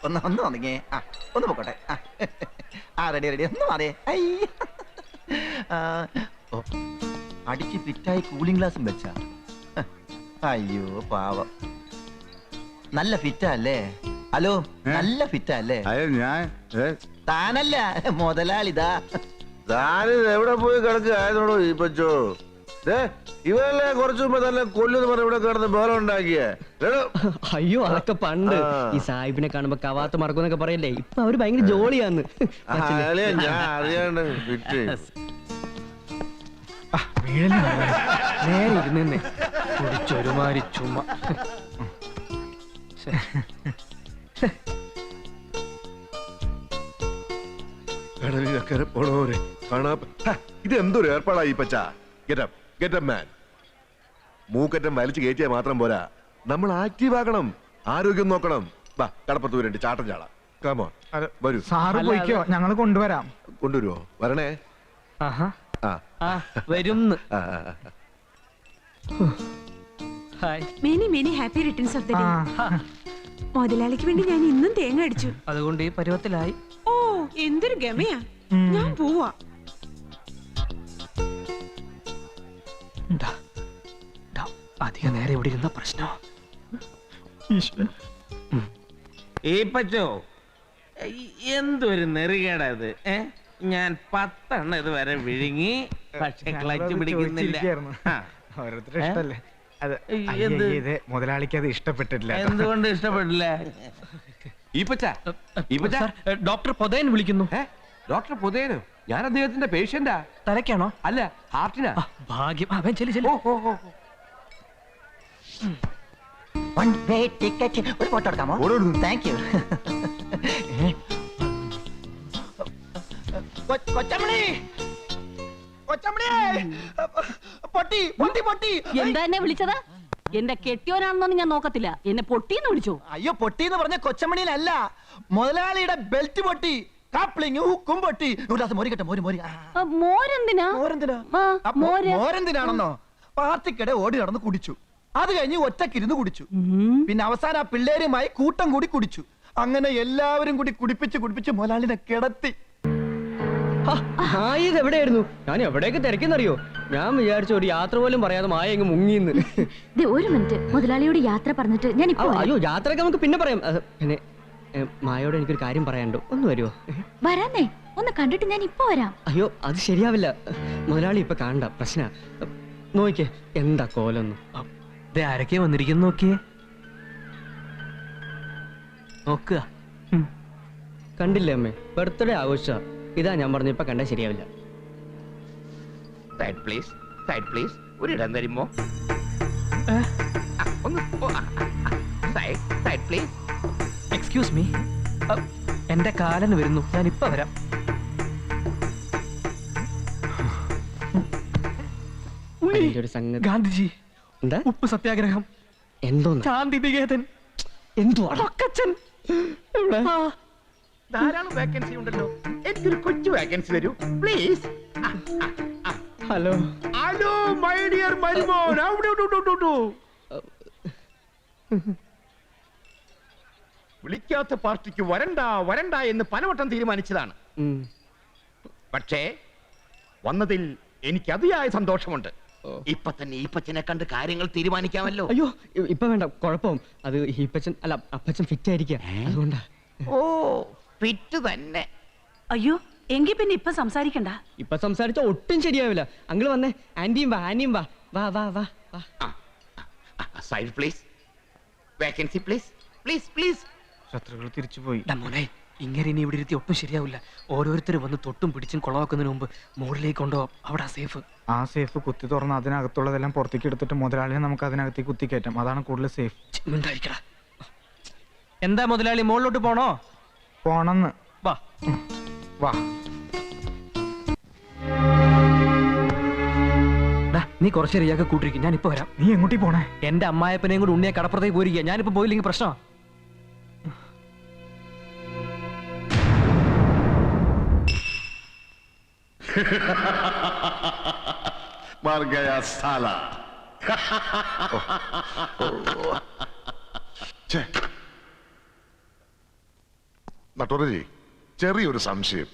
ഒന്ന് വന്നിങ്ങേ. ഒന്ന് പൊക്കോട്ടെ. റെഡി ഒന്ന് മാറേ. അടിച്ച് ഫിറ്റായി കൂളിംഗ് ഗ്ലാസും വെച്ചാ. അയ്യോ പാവം. നല്ല ഫിറ്റാ അല്ലേ? ഹലോ, നല്ല ഫിറ്റാ അല്ലേ? ഞാൻ താനല്ല മുതലാളിതാ. എവിടെ പോയി കിടക്കുകയായിരുന്നോടോ ഈ പച്ചോ? ഇവരല്ലേ കുറച്ചു മുമ്പ് തന്നെ കൊല്ലുന്ന് പറഞ്ഞ ഇവിടെ കിടന്ന് ബഹളം ഉണ്ടാക്കിയേ. അയ്യോ അതൊക്കെ പണ്ട്. ഈ സാഹിബിനെ കാണുമ്പോ കവാത്ത് മറക്കുന്നൊക്കെ പറയല്ലേ. ഇപ്പൊ അവര് ഭയങ്കര ജോളിയാന്ന്. ഞാൻ അറിയാണ്ട് വിറ്റ് നേരെ ഇരുന്നേ കുടിച്ചൊരുമാരി ചുമ. കടലിനക്കരെ പോണോരെ കാണാ. ഇത് എന്തൊരു ഏർപ്പാടായി പച്ച. മൂക്കറ്റം വലിച്ചു കയറ്റിയാൽ മാത്രം പോരാ, നമ്മൾ ആക്റ്റീവ് ആക്കണം, ആരോഗ്യം നോക്കണം. വാ കടപ്പത്ത് വരണ്ട് ചാട്ടം ചാള. കാമോ വരൂ. സാറ് പോയിക്കോ, ഞങ്ങൾ കൊണ്ടുവരാം. കൊണ്ടുവരുമോ? വരണേ. Many happy returns of the day. മുതലാളിക്ക് വേണ്ടി ഞാൻ ഇന്നും തേങ്ങ അടിച്ചു. അതുകൊണ്ട് ഈ പരുവത്തിലായി. ഓ എന്തൊരു ഗമയാ. ഞാൻ പോവാ. അധിക നേരെ ഇവിടെ ഇരുന്ന പ്രശ്നോ. ഈ പച്ചോ എന്തൊരു നെറികേടത്. ഞാൻ 10 ഇതുവരെ വിഴുങ്ങി, പക്ഷെ ക്ലച്ച് പിടിക്കുന്നില്ല. ഓരോരുത്തരുടെ ഇഷ്ടല്ലേ. മുതലാളിക്ക് അത് ഇഷ്ടപ്പെട്ടിട്ടില്ല. എന്തുകൊണ്ട് ഇഷ്ടപ്പെട്ടില്ല? ഡോക്ടർ പൊതയൻ വിളിക്കുന്നു. ഡോക്ടർ പുതയനോ? ഞാൻ അദ്ദേഹത്തിന്റെ പേഷ്യന്റാ. തലക്കാണോ? അല്ല, ഹാർട്ടിനാ. ഭാഗ്യം. ഒരു ഫോട്ടോ എടുക്കാമോ? Thank you. എന്താ എന്നെ വിളിച്ചത്? എന്റെ കെട്ടിയോനാണെന്നൊന്നും ഞാൻ നോക്കത്തില്ല. എന്നെ പൊട്ടിന്ന് വിളിച്ചു. അയ്യോ, പൊട്ടിന്ന് പറഞ്ഞ കൊച്ചമണിയിലല്ല, മുതലാളിയുടെ ബെൽറ്റ് പൊട്ടി, കാപ്ലിങ് ഹുക്കും പൊട്ടി. മോരെന്തിനാണെന്നോ? പാർട്ടിക്കിടെ ഓടി നടന്ന് കുടിച്ചു. അത് കഴിഞ്ഞ് ഒറ്റക്കിരുന്ന് കുടിച്ചു. പിന്നെ അവസാനം ആ പിള്ളേരുമായി കൂട്ടം കൂടി കുടിച്ചു. അങ്ങനെ എല്ലാവരും കൂടി കുടിപ്പിച്ച് മുതലാളിനെ കിടത്തി. എവിടെയായിരുന്നു? ഞാൻ എവിടെയൊക്കെ തിരക്കെന്നറിയോ? ഞാൻ വിചാരിച്ച ഒരു യാത്ര പോലും പറയാതെ മായ അങ്ങ് മുങ്ങിന്ന്. ഒരു മിനിറ്റ്, മുതലാളിയോട് യാത്ര പറഞ്ഞിട്ട് ഞാൻ. അയ്യോ, യാത്രയൊക്കെ നമുക്ക് പിന്നെ പറയാം. പിന്നെ മായോട് എനിക്കൊരു കാര്യം പറയാനുണ്ടോ? ഒന്ന് വരുമോ? വരാന്നേ, ഒന്ന് കണ്ടിട്ട് ഞാൻ ഇപ്പൊ വരാം. അയ്യോ, അത് ശരിയാവില്ല. മുതലാളി ഇപ്പൊ കാണണ്ട, പ്രശ്ന. നോക്കിയേ എന്താ കോലൊന്നും. ആരൊക്കെ വന്നിരിക്കുന്നു നോക്കിയേ. നോക്കുക. കണ്ടില്ലേ അമ്മേ, ബർത്ത്ഡേ ആഘോഷ. ഇതാ ഞാൻ പറഞ്ഞു, ഇപ്പൊ കണ്ടാ ശരിയാവില്ല. Side please, side please. ഒരിടം തരുമോ? Side please. എക്സ്ക്യൂസ് മീ, എന്റെ കാലന് വരുന്നു, ഞാൻ ഇപ്പൊ വരാം. ഗാന്ധിജി, എന്താ ഉപ്പ് സത്യാഗ്രഹം? എന്തോ ശാന്തി നികേതൻ, എന്തുവാണ്? ധാരാളം വേക്കൻസി ഉണ്ടല്ലോ. എനിക്കൊരു കൊച്ചു വേക്കൻസി തരൂ please. Hello hello my dear മരുമോൻ. വിളിക്കാത്ത പാർട്ടിക്ക് വരണ്ട എന്ന് പലവട്ടം തീരുമാനിച്ചതാണ്. പക്ഷേ വന്നതിൽ എനിക്ക് അതിയായ സന്തോഷമുണ്ട്. ഇപ്പൊ തന്നെ ഈപ്പച്ചനെ കണ്ട് കാര്യങ്ങൾ തീരുമാനിക്കാമല്ലോ. അയ്യോ, ഇപ്പൊ വേണ്ട, കുഴപ്പം. അത് ഈപ്പച്ചൻ അല്ല, അപ്പച്ചൻ ഫിറ്റ് ആയിരിക്കുക, അതുകൊണ്ടാ. ഓ, ഫിറ്റ് തന്നെ. അയ്യോ, എങ്കിൽ പിന്നെ ഇപ്പൊ സംസാരിക്കണ്ട. ഇപ്പൊ സംസാരിച്ച ഒട്ടും ശരിയാവില്ല. അങ്കിൾ വന്നേ. ആന്റിയും വാ, ആന്റിയും വാ. വാ വാ വാ വാ. Side please. Vacancy please, please please. ശത്രുക്കൾ തിരിച്ചുപോയി. മോനെ, ഇങ്ങനെ ഇനി ഇവിടെ ഇരുത്തി ഒട്ടും ശരിയാവില്ല. ഓരോരുത്തർ വന്ന് തൊട്ടും പിടിച്ചും കൊളവാക്കുന്നതിന് മുമ്പ് മുകളിലേക്ക് കൊണ്ടുപോകാം. അവിടെ സേഫ്. ആ സേഫ് കുത്തി തുറന്ന് അതിനകത്തുള്ളതെല്ലാം പുറത്തേക്ക് എടുത്തിട്ട് മുതലാളിനെ നമുക്ക് അതിനകത്തേക്ക് കുത്തി കയറ്റാം. അതാണ് കൂടുതൽ സേഫ്. എന്താ മുതലാളി, മുകളിലോട്ട് പോണോ? പോണെന്ന്. വാ വാ. നീ കുറച്ച് ഇയാൾക്ക് കൂട്ടിരിക്കും, ഞാൻ ഇപ്പൊ വരാം. നീ എങ്ങോട്ടീ പോണേ? എന്റെ അമ്മായപ്പനെയും കൂടി ഉണ്ണിയെ കടപ്പുറത്തേക്ക് പോയിരിക്കുക. ഞാനിപ്പോ പോയില്ലെങ്കിൽ പ്രശ്നമാ. मर गया साला. നട്ടോരജി ചെറിയൊരു സംശയം.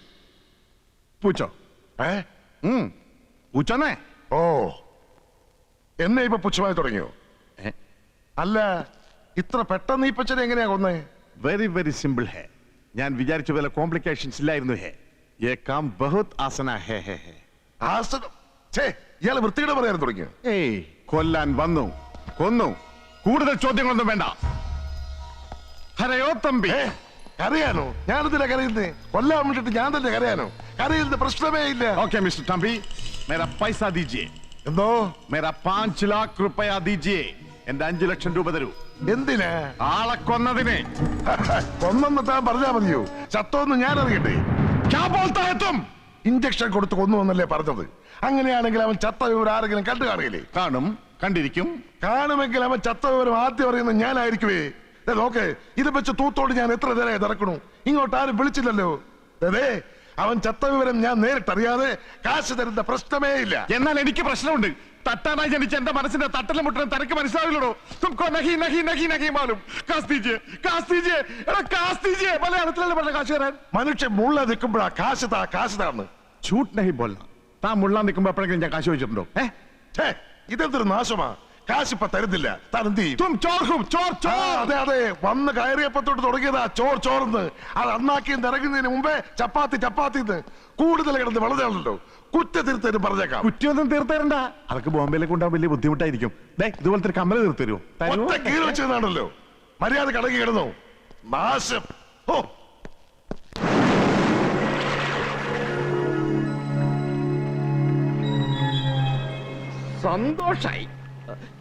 പൂച്ചോ പൂച്ചോന്നേ ഓ, എന്നെ ഇപ്പൊ പുച്ഛമായി തുടങ്ങിയോ? അല്ല, ഇത്ര പെട്ടെന്ന് ഈ പച്ചനെ എങ്ങനെയാ കൊന്നേ? വെരി വെരി സിമ്പിൾ ഹേ. ഞാൻ വിചാരിച്ച പോലെ കോംപ്ലിക്കേഷൻസ് ഇല്ലായിരുന്നു ഹേ. യേ കാം ബഹുത് ആസന ഹേ ഹേ ഹേ. ആസനം? ഛേ, ഇയാള് വൃത്തിയുടെ പറയാൻ തുടങ്ങിയോ? ഏയ്, കൊല്ലാൻ വന്നു, കൊന്നു. കൂടുതൽ ചോദ്യങ്ങളൊന്നും വേണ്ട. ഹരയോ തമ്പി. കരയാനോ? ഞാനെന്തിനാ കരയുന്നേ? കൊല്ലാൻ വേണ്ടിട്ട് ഞാൻ തന്നെ കരയാനോ? കരയുന്ന പ്രശ്നമേ ഇല്ല. ഓക്കെ മിസ്റ്റർ തമ്പി, മേരാ പൈസ ദീജിയേ. എന്തോ? മേരാ 5 लाख रुपया ദീജിയേ. എന്റെ 5 ലക്ഷം രൂപ തരൂ. എന്തിനാ? ആളെ കൊന്നതിനെ. കൊന്നെന്ന് താൻ പറഞ്ഞാ മതിയോ? ചത്തോന്ന് ഞാൻ അറിയട്ടെ. ക്യാ ബോൾതാ ഹൈ തും? ഇഞ്ചക്ഷൻ കൊടുത്ത് കൊന്നു എന്നല്ലേ പറഞ്ഞത്? അങ്ങനെയാണെങ്കിൽ അവൻ ചത്ത വിവരം ആരെങ്കിലും കണ്ടു കാണില്ലേ? കാണും, കണ്ടിരിക്കും. കാണുമെങ്കിൽ അവൻ ചത്ത വിവരം ആദ്യം അറിയുന്നത് ഞാനായിരിക്കുവേ. നോക്ക്, ഇത് വെച്ച് തൂത്തോട് ഞാൻ എത്ര നേരം നടക്കണു. ഇങ്ങോട്ട് ആരും വിളിച്ചില്ലല്ലോ. അതെ, അവൻ ചത്ത വിവരം ഞാൻ നേരിട്ടറിയാതെ കാശ് തരുന്ന പ്രശ്നമേ ഇല്ല. എന്നാൽ എനിക്ക് പ്രശ്നമുണ്ട്. തട്ടാനായി ജനിച്ച എന്റെ മനസ്സിന്റെ തട്ടലും മുട്ടലും തനിക്ക് മനസ്സിലാവില്ലടോ. തുംകോ നഹി നഹി നഹി നഹി മാലൂം. കാശ് ദീജിയേ, കാശ് ദീജിയേ, എടാ കാശ് ദീജിയേ. മലയാളത്തിലല്ലേ പറഞ്ഞ കാശ് തരാൻ? മനുഷ്യൻ മുള്ള നിൽക്കുമ്പോഴാ കാശ് താ കാശ് താന്ന്. ഛൂട്ട് നഹി ബോൾന. താൻ മുള്ളാൻ നിൽക്കുമ്പോ എപ്പോഴെങ്കിലും ഞാൻ കാശ് ചോദിച്ചിട്ടുണ്ടോ? ഇതെന്തൊരു നാശമാ. കാശ് ഇപ്പൊ തരുന്നില്ല. താൻ എന്ത് ചെയ്യും? തും ചോർ ഹും, ചോർ ചോർ. അതെ അതെ, വന്ന് കയറിയപ്പത്തോട്ട് തുടങ്ങിയതാ ചോർ ചോർന്ന്. അത് അണ്ണാക്കിയും ഇറങ്ങുന്നതിന് മുമ്പേ ചപ്പാത്തി ചപ്പാത്തിന്ന് കൂടുതൽ കിടന്ന് വളരെയുള്ളൂ. കുറ്റത്തിരുത്തേനും പറഞ്ഞേക്കാം. കുറ്റിയൊന്നും തീർത്തരണ്ട. അതൊക്കെ ബോംബെയിലേക്ക് ഉണ്ടാവും, വലിയ ബുദ്ധിമുട്ടായിരിക്കും. ഇതുപോലത്തെ ഒരു കമ്മല് തീർത്തരൂ. ഒറ്റ കീഴ് വെച്ചതാണല്ലോ. മര്യാദ കടക്കി കിടന്നു. നാശം. ഓ, സന്തോഷായി.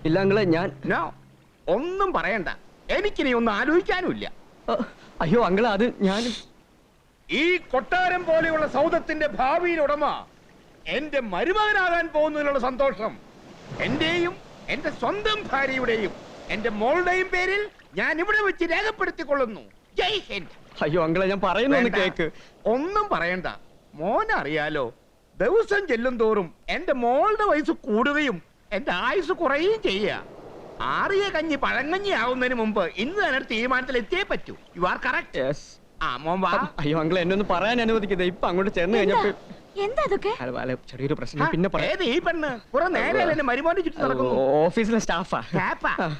ഇല്ല അങ്ങളെ, ഞാൻ ഒന്നും പറയണ്ട. എനിക്കിനി ഒന്നും ആലോചിക്കാനുമില്ല. അയ്യോ അങ്ങളെ, അത് ഞാൻ ഈ കൊട്ടാരം പോലെയുള്ള സൗധത്തിന്റെ ഭാവിയിൽ ഉടമ എന്റെ മരുമകനാകാൻ പോകുന്നതിനുള്ള സന്തോഷം എന്റെയും എന്റെ സ്വന്തം ഭാര്യയുടെയും എന്റെ മോളുടെയും പേരിൽ ഞാൻ ഇവിടെ വെച്ച് രേഖപ്പെടുത്തിക്കൊള്ളുന്നു. ജയ് ഹിന്ദ്. അയ്യോ അങ്ങളെ, ഞാൻ പറയുന്നൊന്ന് കേക്ക്. ഒന്നും പറയണ്ട. മോനറിയാലോ, ദിവസം ചെല്ലും തോറും എന്റെ മോളുടെ വയസ്സ് കൂടുകയും എന്റെ ആയുസ് കുറയുകയും ചെയ്യുക. ആറിയ കഞ്ഞി പഴങ്കഞ്ഞി ആവുന്നതിന് മുമ്പ് ഇന്ന് തന്നെ ഒരു തീരുമാനത്തിൽ എത്തിയേ പറ്റൂ. You are correct. ആ മോൻ വാ. അയ്യോ അങ്ങളെ, എന്നെ ഒന്ന് പറയാൻ അനുവദിക്കുന്നത്. ഇപ്പൊ അങ്ങോട്ട് ചെന്ന് കഴിഞ്ഞപ്പോ എന്താ അതൊക്കെ? ചെറിയൊരു പ്രശ്നം. പിന്നെ ഏത് ഈ പെണ്ണ് കുറെ നേരം എന്നെ മരുമോനെ ചുറ്റി നടക്കുന്നു. ഓഫീസിലെ സ്റ്റാഫാ.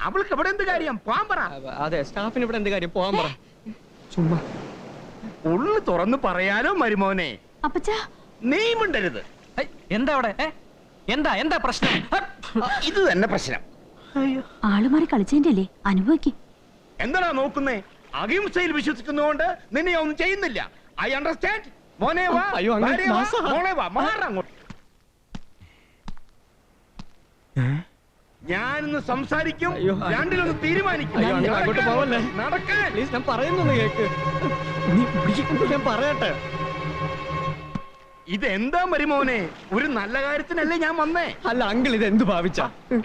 അവൾക്ക് ഇവിടെ എന്ത് കാര്യം? പോവാൻ പറ. അതെ, സ്റ്റാഫിന് ഇവിടെ എന്ത് കാര്യം? പോവാൻ പറ. ചുമ്മാ ഉള്ളു തുറന്ന് പറയാലോ മരുമോനെ. അപ്പച്ചാ, നീ മിണ്ടരുത്. എന്താ അവിടെ? എന്താ എന്താ പ്രശ്നം? ഇത് തന്നെ പ്രശ്നം. ആള് മാറി കളിച്ചതിന്റെ അല്ലേ? അനുഭവിക്ക്. എന്താടാ നോക്കുന്നേ? അഹിംസയിൽ വിശ്വസിക്കുന്നതുകൊണ്ട് നിന്നെ ഒന്നും ചെയ്യുന്നില്ല. I understand. മോനെ വാ. അയ്യോ, അങ്ങനെ ഭാര്യ വാ. നാസാ. മോളെ വാ. മാറങ്ങോട്ട്. ഞാനിന്ന് സംസാരിക്കും. അയ്യോ, രണ്ടിലൊന്ന് തീരുമാനിക്കും. അയ്യോ, അങ്ങനെ അങ്ങോട്ട് പോവല്ലേ. നടക്കാൻ. പ്ലീസ്, ഞാൻ പറയുന്നൊന്ന് കേക്ക്. ഞാൻ പറയട്ടെ. ഇതെന്താ മരുമോനെ? ഒരു നല്ല കാര്യത്തിനല്ലേ ഞാൻ വന്നേ. അല്ല അങ്കിൾ, ഇത് എന്ത് ഭാവിച്ച?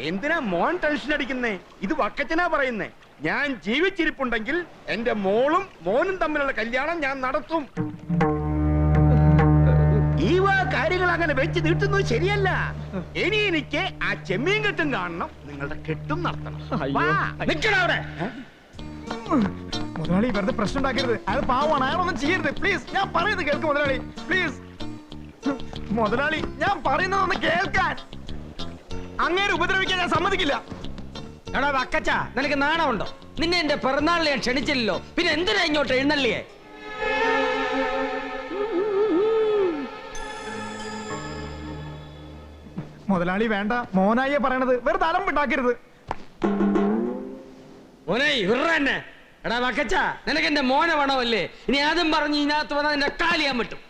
എന്തിനാ മോൻ ടെൻഷൻ അടിക്കുന്നേ? ഇത് വക്കച്ചനാ പറയുന്നേ. ഞാൻ ജീവിച്ചിരിപ്പുണ്ടെങ്കിൽ എന്റെ മോളും മോനും തമ്മിലുള്ള കല്യാണം ഞാൻ നടത്തും. ഈ കാര്യങ്ങൾ അങ്ങനെ വെച്ച് നീട്ടുന്നത് ശരിയല്ല. ഇനി എനിക്ക് ആ ചെമ്മീൻ കെട്ടും കാണണം, നിങ്ങളുടെ കെട്ടും നടത്തണം. അയ്യോ. നിൽക്കണം അവിടെ. മുതലാളി വെറുതെ പ്രശ്നം ഉണ്ടാക്കരുത്. അയാൾ പാവമാണ്, അയാളൊന്നും ചെയ്യരുത്. പ്ലീസ്, ഞാൻ പറയുന്നത് കേൾക്ക് മുതലാളി. പ്ലീസ് മുതലാളി, ഞാൻ പറയുന്നതൊന്ന് കേൾക്കാൻ. അങ്ങേരെ ഉപദ്രവിക്കാൻ ഞാൻ സമ്മതിക്കില്ല. എടാ വക്കച്ച, നിനക്ക് നാണമുണ്ടോ? നിന്നെ എന്റെ പിറന്നാളിൽ ഞാൻ ക്ഷണിച്ചില്ലല്ലോ, പിന്നെ എന്തിനാ ഇങ്ങോട്ട് എഴുന്നള്ളിയേ? മുതലാളി വേണ്ട, മോനായിയെ പറയണത്. വെറുതെ അലമ്പുണ്ടാക്കരുത്. മോനെ ഇവന്നെ. എടാ വക്കച്ച, നിനക്ക് എന്റെ മോനെ വേണമല്ലേ? ഇനി ആദ്യം പറഞ്ഞ് ഇതിനകത്ത് വന്നാൽ എന്റെ കാലിയാൻ പറ്റും.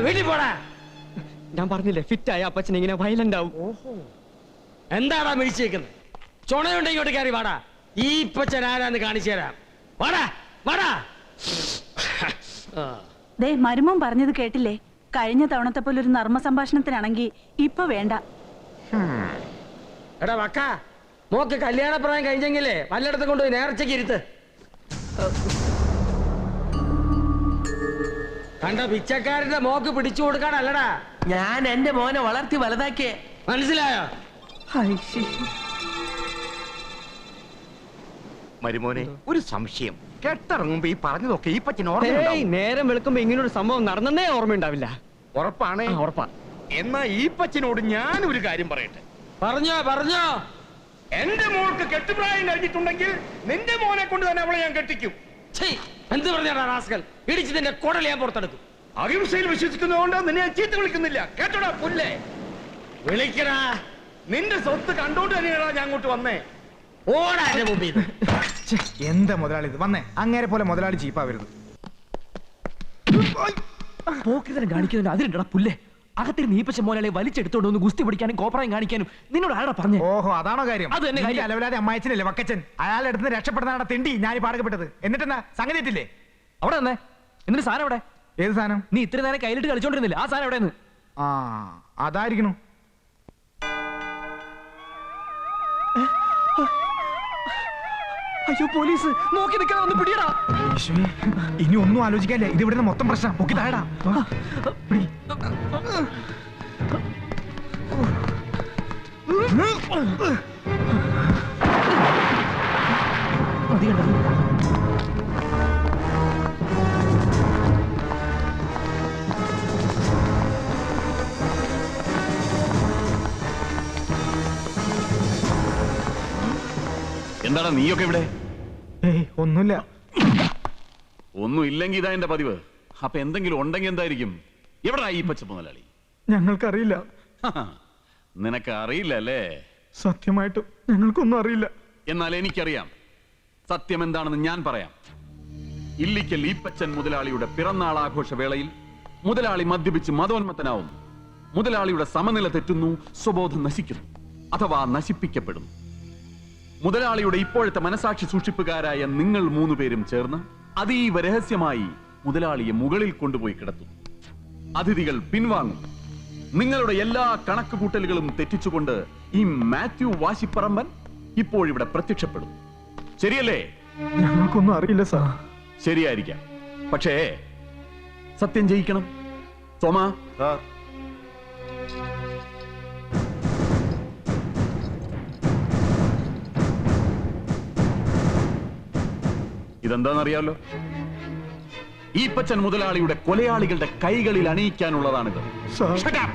വീട്ടിൽ പോടാ. ഞാൻ പറഞ്ഞില്ലേ, ഫിറ്റായ അപ്പച്ചൻ ഇങ്ങനെ വയലന്റ് ആവും. എന്താടാ മിഴിച്ചേക്കുന്നത്? ചുണയുണ്ട്, ഇങ്ങോട്ട് കയറി വാടാ. ഈ ഇപ്പച്ചൻ ആരാന്ന് കാണിച്ചു തരാം. വാടാ വാടാ. ദേ, മരുമോൻ പറഞ്ഞത് കേട്ടില്ലേ? കഴിഞ്ഞ തവണത്തെ പോലെ ഒരു നർമ്മ സംഭാഷണത്തിനാണെങ്കിൽ ഇപ്പൊ വേണ്ട. എടാ വക്ക, മോക്ക് കല്യാണ പ്രായം കഴിഞ്ഞെങ്കിലേ വല്ലയിടത്ത് കൊണ്ടുപോയി നേർച്ചയ്ക്ക് ഇരുത്ത്. കണ്ട പിച്ചക്കാരന്റെ മോക്ക് പിടിച്ചു കൊടുക്കാനല്ലടാ ഞാൻ എന്റെ മോനെ വളർത്തി വലുതാക്കിയേ. മനസ്സിലായോ? മരുമോനെ ഒരു സംശയം, കെട്ടിറങ്ങുമ്പോ ഈ പറഞ്ഞതൊക്കെ ഈ പച്ചന് ഏയ്, ഓർമ്മ നേരം വെളുക്കുമ്പോ ഇങ്ങനൊരു സംഭവം നടന്നേ ഓർമ്മയുണ്ടാവില്ല. ഉറപ്പാണ്? ഉറപ്പാ. എന്നാ ഈ പച്ചനോട് ഞാൻ ഒരു കാര്യം പറയട്ടെ. പറഞ്ഞോ. എന്റെ മോൾക്ക് കെട്ടുപ്രായം കഴിഞ്ഞിട്ടുണ്ടെങ്കിൽ നിന്റെ മോനെ കൊണ്ട് തന്നെ അവളെ ഞാൻ കെട്ടിക്കും. ഛീ, എന്ത് പറഞ്ഞാടാ റാസ്കൽ? ഇടിച്ച് നിന്റെ കുടൽ ഞാൻ പുറത്തെടുക്കും. അഹിംസയിൽ വിശ്വസിക്കുന്നതുകൊണ്ട് നിന്നെ ഞാൻ ചീത്ത വിളിക്കുന്നില്ല, കേട്ടോടാ പുല്ലേ. വിളിക്കടാ. നിന്റെ സ്വത്ത് കണ്ടോണ്ട് തന്നെയാടാ ഞാൻ അങ്ങോട്ട് വന്നേ. ഓടാ എന്റെ മുമ്പിൽ. എന്താ മുതലാളി ഇത്? വന്നേ, അങ്ങേരെ പോലെ മുതലാളി ചീപ്പാവരുത്. പോക്കിതരം കാണിക്കുന്നതിന് അതിലുണ്ടടാ പുല്ലേ. അകത്തിരുന്ന് ഈപ്പച്ച മോലാളെ വലിച്ചെടുത്തോണ്ട് ഒന്ന് ഗുസ്തി പിടിക്കാനും കോപ്രായം കാണിക്കാനും നിന്നോട് ആരാ പറഞ്ഞേ? ഓഹോ, അതാണോ കാര്യം? അത് തന്നെ കാര്യം. അലവലാതെ അമ്മായച്ചനല്ലേ വക്കച്ചൻ, അയാളുടെ അടുത്ത് രക്ഷപ്പെടുന്നതാണ് തിണ്ടി ഞാൻ ഈ പാടകപ്പെട്ടത്. എന്നിട്ടെന്നാ സംഗതി എത്തില്ലേ? അവിടെ വന്നേ. എന്നിട്ട് സാധനം അവിടെ? ഏത് സാധനം? നീ ഇത്ര നേരം കയ്യിലിട്ട് കളിച്ചോണ്ടിരുന്നില്ല, ആ സാധനം എവിടെയെന്ന്? ആ, അതായിരിക്കണു. അയ്യോ പോലീസ് നോക്കി നിൽക്കാൻ ഒന്ന് പിടിയടാ. ഈശോയെ, ഇനി ഒന്നും ആലോചിക്കാല്ലേ, ഇത് ഇവിടുന്ന് മൊത്തം പ്രശ്നം. പൊക്കി താഴടാ. പിടി. മതി കണ്ടത്. എന്താടാ നീയൊക്കെ ഇവിടെ? ഏയ്, ഒന്നുമില്ല. ഒന്നും ഇല്ലെങ്കിൽ ഇതാ എന്റെ പതിവ്. അപ്പൊ എന്തെങ്കിലും ഉണ്ടെങ്കിൽ എന്തായിരിക്കും? എവിടാ ഈ പച്ച മുതലാളി? ഞങ്ങൾക്കറിയില്ല. നിനക്ക് അറിയില്ല അല്ലേ? സത്യമായിട്ടും ഞങ്ങൾക്കൊന്നും അറിയില്ല. എന്നാൽ എനിക്കറിയാം. സത്യം എന്താണെന്ന് ഞാൻ പറയാം. ഇല്ലിക്കൽ ഈപ്പച്ചൻ മുതലാളിയുടെ പിറന്നാൾ ആഘോഷ വേളയിൽ മുതലാളി മദ്യപിച്ച് മതോന്മത്തനാവുന്നു. മുതലാളിയുടെ സമനില തെറ്റുന്നു, സ്വബോധം നശിക്കുന്നു അഥവാ നശിപ്പിക്കപ്പെടുന്നു. മുതലാളിയുടെ ഇപ്പോഴത്തെ മനസാക്ഷി സൂക്ഷിപ്പുകാരായ നിങ്ങൾ 3 പേരും ചേർന്ന് അതീവ രഹസ്യമായി മുതലാളിയെ മുകളിൽ കൊണ്ടുപോയി കിടത്തും. അതിഥികൾ പിൻവാങ്ങും. നിങ്ങളുടെ എല്ലാ കണക്കുകൂട്ടലുകളും തെറ്റിച്ചുകൊണ്ട് ഈ മാത്യു വാശിപ്പറമ്പൻ ഇപ്പോഴിവിടെ പ്രത്യക്ഷപ്പെടും. ശരിയല്ലേ? ഞങ്ങൾക്കൊന്നും അറിയില്ല സാർ. ശരിയായിരിക്കാം, പക്ഷേ സത്യം ജയിക്കണം. സോമ, ഇതെന്താണെന്നറിയാമല്ലോ? ഈപ്പച്ചൻ മുതലാളിയുടെ കൊലയാളികളുടെ കൈകളിൽ അണിയിക്കാനുള്ളതാണിത്. Shut up!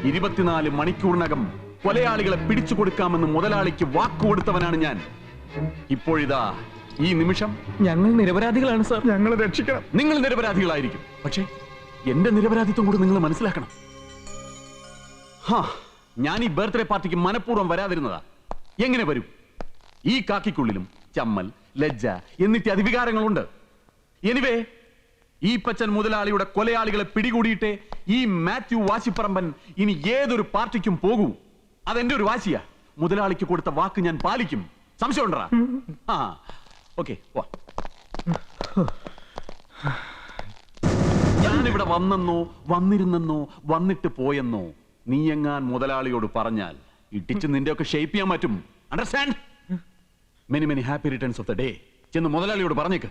24 മണിക്കൂറിനകം കൊലയാളികളെ പിടിച്ചു കൊടുക്കാമെന്ന് മുതലാളിക്ക് വാക്കുകൊടുത്തവനാണ് ഞാൻ. ഇപ്പോഴിതാ ഈ നിമിഷം ഞങ്ങൾ നിരപരാധികളാണ് സാർ. ഞങ്ങളെ രക്ഷിക്കണം. നിങ്ങൾ നിരപരാധികളായിരിക്കും, പക്ഷേ എന്റെ നിരപരാധിത്വം കൂടെ നിങ്ങൾ മനസ്സിലാക്കണം. ഞാൻ ഈ ബർത്ത്ഡേ പാർട്ടിക്ക് മനഃപൂർവ്വം വരാതിരുന്നതാ. എങ്ങനെ വരും? ഈ കാക്കിക്കുള്ളിലും ചമ്മൽ, ലജ്ജ എന്നിട്ട് അതിവികാരങ്ങളുണ്ട്. എനിവേ, ഈ പച്ചൻ മുതലാളിയുടെ കൊലയാളികളെ പിടികൂടിയിട്ട് ഈ മാത്യു വാശിപ്പറമ്പൻ ഇനി ഏതൊരു പാർട്ടിക്കും പോകൂ. അതെന്റെ ഒരു വാശിയാ. മുതലാളിക്ക് കൊടുത്ത വാക്ക് ഞാൻ പാലിക്കും. സംശയം ഉണ്ടോ? ഓക്കെ, ഞാനിവിടെ വന്നെന്നോ വന്നിരുന്നെന്നോ വന്നിട്ട് പോയെന്നോ നീ എങ്ങാൻ മുതലാളിയോട് പറഞ്ഞാൽ ഇട്ടിച്ച് നിന്റെ ഒക്കെ ഷേപ്പ് ചെയ്യാൻ പറ്റും. Understand? Many many happy returns of the day ചെന്ന് മുതലാളിയോട് പറഞ്ഞേക്ക്.